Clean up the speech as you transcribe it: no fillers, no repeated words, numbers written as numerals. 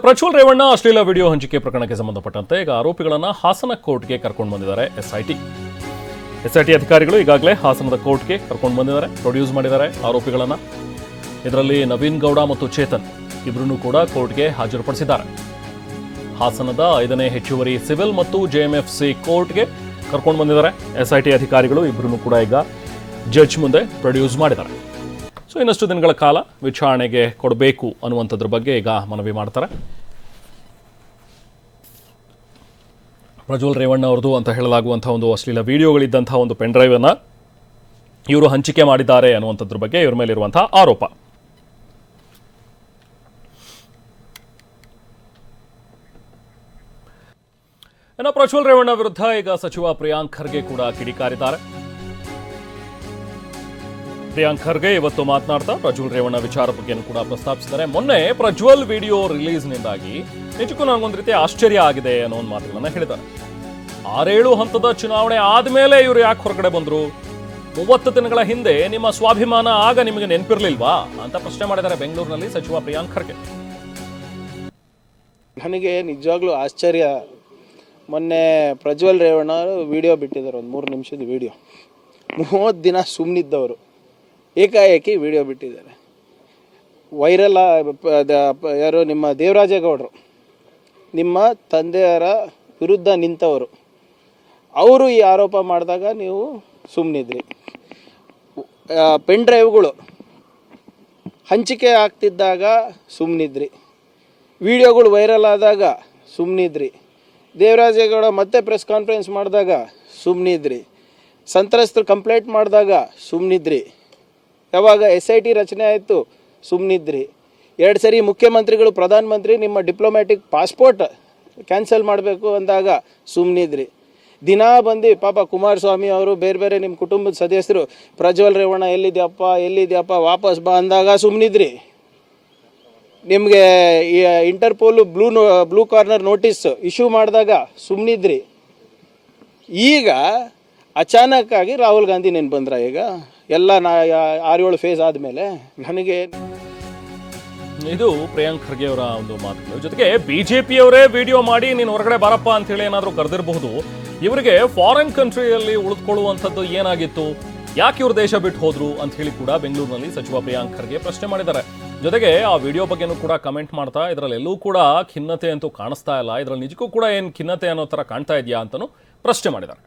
ಪ್ರಜ್ವಲ್ ರೇವಣ್ಣ ಅಶ್ಲೀಲ ವಿಡಿಯೋ ಹಂಚಿಕೆ ಪ್ರಕರಣಕ್ಕೆ ಸಂಬಂಧಪಟ್ಟಂತೆ ಈಗ ಆರೋಪಿಗಳನ್ನು ಹಾಸನ ಕೋರ್ಟ್ಗೆ ಕರ್ಕೊಂಡು ಬಂದಿದ್ದಾರೆ ಎಸ್ಐಟಿ ಅಧಿಕಾರಿಗಳು ಈಗಾಗಲೇ ಹಾಸನದ ಕೋರ್ಟ್ಗೆ ಕರ್ಕೊಂಡು ಬಂದಿದ್ದಾರೆ, ಪ್ರೊಡ್ಯೂಸ್ ಮಾಡಿದ್ದಾರೆ ಆರೋಪಿಗಳನ್ನು. ಇದರಲ್ಲಿ ನವೀನ್ ಗೌಡ ಮತ್ತು ಚೇತನ್ ಇಬ್ಬರನ್ನೂ ಕೂಡ ಕೋರ್ಟ್ಗೆ ಹಾಜರುಪಡಿಸಿದ್ದಾರೆ. ಹಾಸನದ 5ನೇ ಹೆಚ್ಚುವರಿ ಸಿವಿಲ್ ಮತ್ತು ಜೆಎಂಎಫ್ಸಿ ಕೋರ್ಟ್ಗೆ ಕರ್ಕೊಂಡು ಬಂದಿದ್ದಾರೆ ಎಸ್ಐಟಿ ಅಧಿಕಾರಿಗಳು. ಇಬ್ಬರನ್ನೂ ಕೂಡ ಈಗ ಜಡ್ಜ್ ಮುಂದೆ ಪ್ರೊಡ್ಯೂಸ್ ಮಾಡಿದ್ದಾರೆ. ಸೊ ಇನ್ನಷ್ಟು ದಿನಗಳ ಕಾಲ ವಿಚಾರಣೆಗೆ ಕೊಡಬೇಕು ಅನ್ನುವಂಥದ್ರ ಬಗ್ಗೆ ಈಗ ಮನವಿ ಮಾಡ್ತಾರೆ. ಪ್ರಜ್ವಲ್ ರೇವಣ್ಣ ಅವ್ರದ್ದು ಅಂತ ಹೇಳಲಾಗುವಂಥ ಒಂದು ಅಶ್ಲೀಲ ವಿಡಿಯೋಗಳಿದ್ದಂಥ ಒಂದು ಪೆನ್ ಡ್ರೈವನ್ನು ಇವರು ಹಂಚಿಕೆ ಮಾಡಿದ್ದಾರೆ ಅನ್ನುವಂಥದ್ರ ಬಗ್ಗೆ ಇವ್ರ ಮೇಲಿರುವಂಥ ಆರೋಪ. ಇನ್ನು ಪ್ರಜ್ವಲ್ ರೇವಣ್ಣ ವಿರುದ್ಧ ಈಗ ಸಚಿವ ಪ್ರಿಯಾಂಕ್ ಖರ್ಗೆ ಕೂಡ ಕಿಡಿಕಾರಿದ್ದಾರೆ. ಪ್ರಿಯಾಂಕ್ ಖರ್ಗೆ ಇವತ್ತು ಮಾತನಾಡ್ತಾ ಪ್ರಜ್ವಲ್ ರೇವಣ್ಣ ವಿಚಾರ ಬಗ್ಗೆನೂ ಕೂಡ ಪ್ರಸ್ತಾಪಿಸಿದ್ದಾರೆ. ಮೊನ್ನೆ ಪ್ರಜ್ವಲ್ ವಿಡಿಯೋ ರಿಲೀಸ್ನಿಂದಾಗಿ ನಿಜಕ್ಕೂ ನನಗೊಂದು ರೀತಿ ಆಶ್ಚರ್ಯ ಆಗಿದೆ ಅನ್ನೋ ಒಂದು ಮಾತುಗಳನ್ನು ಹೇಳಿದ್ದಾರೆ. 6-7 ಹಂತದ ಚುನಾವಣೆ ಆದಮೇಲೆ ಇವರು ಯಾಕೆ ಹೊರಗಡೆ ಬಂದರು? 30 ದಿನಗಳ ಹಿಂದೆ ನಿಮ್ಮ ಸ್ವಾಭಿಮಾನ ಆಗ ನಿಮಗೆ ನೆನಪಿರ್ಲಿಲ್ವಾ ಅಂತ ಪ್ರಶ್ನೆ ಮಾಡಿದ್ದಾರೆ ಬೆಂಗಳೂರಿನಲ್ಲಿ ಸಚಿವ ಪ್ರಿಯಾಂಕ್ ಖರ್ಗೆ. ನನಗೆ ನಿಜವಾಗ್ಲೂ ಆಶ್ಚರ್ಯ. ಮೊನ್ನೆ ಪ್ರಜ್ವಲ್ ರೇವಣ್ಣ ವಿಡಿಯೋ ಬಿಟ್ಟಿದ್ದಾರೆ, ಒಂದು 3 ನಿಮಿಷದ ವಿಡಿಯೋ. 30 ದಿನ ಸುಮ್ಮನಿದ್ದವರು ಏಕಾಏಕಿ ವಿಡಿಯೋ ಬಿಟ್ಟಿದ್ದಾರೆ. ವೈರಲ್ ಯಾರು ನಿಮ್ಮ ದೇವರಾಜೇಗೌಡರು, ನಿಮ್ಮ ತಂದೆಯರ ವಿರುದ್ಧ ನಿಂತವರು, ಅವರು ಈ ಆರೋಪ ಮಾಡಿದಾಗ ನೀವು ಸುಮ್ಮನಿದ್ರಿ. ಪೆನ್ ಡ್ರೈವ್ಗಳು ಹಂಚಿಕೆ ಆಗ್ತಿದ್ದಾಗ ಸುಮ್ಮನಿದ್ರಿ. ವಿಡಿಯೋಗಳು ವೈರಲ್ ಆದಾಗ ಸುಮ್ಮನಿದ್ರಿ. ದೇವರಾಜೇಗೌಡ ಮತ್ತೆ ಪ್ರೆಸ್ ಕಾನ್ಫರೆನ್ಸ್ ಮಾಡಿದಾಗ ಸುಮ್ಮನಿದ್ರಿ. ಸಂತ್ರಸ್ತರು ಕಂಪ್ಲೇಂಟ್ ಮಾಡಿದಾಗ ಸುಮ್ಮನಿದ್ರಿ. ಯಾವಾಗ SIT ರಚನೆ ಆಯಿತು ಸುಮ್ಮನಿದ್ರಿ. 2 ಸರಿ ಮುಖ್ಯಮಂತ್ರಿಗಳು ಪ್ರಧಾನಮಂತ್ರಿ ನಿಮ್ಮ ಡಿಪ್ಲೊಮ್ಯಾಟಿಕ್ ಪಾಸ್ಪೋರ್ಟ್ ಕ್ಯಾನ್ಸಲ್ ಮಾಡಬೇಕು ಅಂದಾಗ ಸುಮ್ಮನಿದ್ರಿ. ದಿನ ಬಂದು ಪಾಪ ಕುಮಾರಸ್ವಾಮಿ ಅವರು ಬೇರೆ ಬೇರೆ ನಿಮ್ಮ ಕುಟುಂಬದ ಸದಸ್ಯರು ಪ್ರಜ್ವಲ್ ರೇವಣ್ಣ ಎಲ್ಲಿದ್ಯಪ್ಪ ವಾಪಸ್ ಬಾ ಅಂದಾಗ ಸುಮ್ಮನಿದ್ರಿ. ನಿಮಗೆ Interpol blue corner notice issue ಮಾಡಿದಾಗ ಸುಮ್ಮನಿದ್ರಿ. ಈಗ ಅಚಾನಕ್ ಆಗಿ ರಾಹುಲ್ ಗಾಂಧಿ ನೆನ್ ಬಂದ್ರ? ಈಗ ಎಲ್ಲ 6-7 ಫೇಸ್ ಆದಮೇಲೆ ನನಗೆ ಇದು ಪ್ರಿಯಾಂಕ್ ಖರ್ಗೆ ಅವರ ಒಂದು ಮಾತುಗಳು. ಜೊತೆಗೆ ಬಿಜೆಪಿಯವರೇ ವಿಡಿಯೋ ಮಾಡಿ ನೀನು ಹೊರಗಡೆ ಬಾರಪ್ಪ ಅಂತ ಹೇಳಿ ಏನಾದರೂ ಕರೆದಿರಬಹುದು. ಇವರಿಗೆ ಫಾರಿನ್ ಕಂಟ್ರಿಯಲ್ಲಿ ಉಳಿದುಕೊಳ್ಳುವಂಥದ್ದು ಏನಾಗಿತ್ತು, ಯಾಕೆ ಇವರು ದೇಶ ಬಿಟ್ಟು ಹೋದ್ರು ಅಂತ ಹೇಳಿ ಕೂಡ ಬೆಂಗಳೂರಿನಲ್ಲಿ ಸಚಿವ ಪ್ರಿಯಾಂಕ್ ಖರ್ಗೆ ಪ್ರಶ್ನೆ ಮಾಡಿದ್ದಾರೆ. ಜೊತೆಗೆ ಆ ವಿಡಿಯೋ ಬಗ್ಗೆನೂ ಕೂಡ ಕಮೆಂಟ್ ಮಾಡ್ತಾ ಇದರಲ್ಲೆಲ್ಲೂ ಕೂಡ ಖಿನ್ನತೆ ಅಂತೂ ಕಾಣಿಸ್ತಾ ಇಲ್ಲ, ಇದರಲ್ಲಿ ನಿಜಕ್ಕೂ ಕೂಡ ಏನು ಖಿನ್ನತೆ ಅನ್ನೋ ಥರ ಕಾಣ್ತಾ ಇದೆಯಾ ಅಂತಲೂ ಪ್ರಶ್ನೆ ಮಾಡಿದ್ದಾರೆ.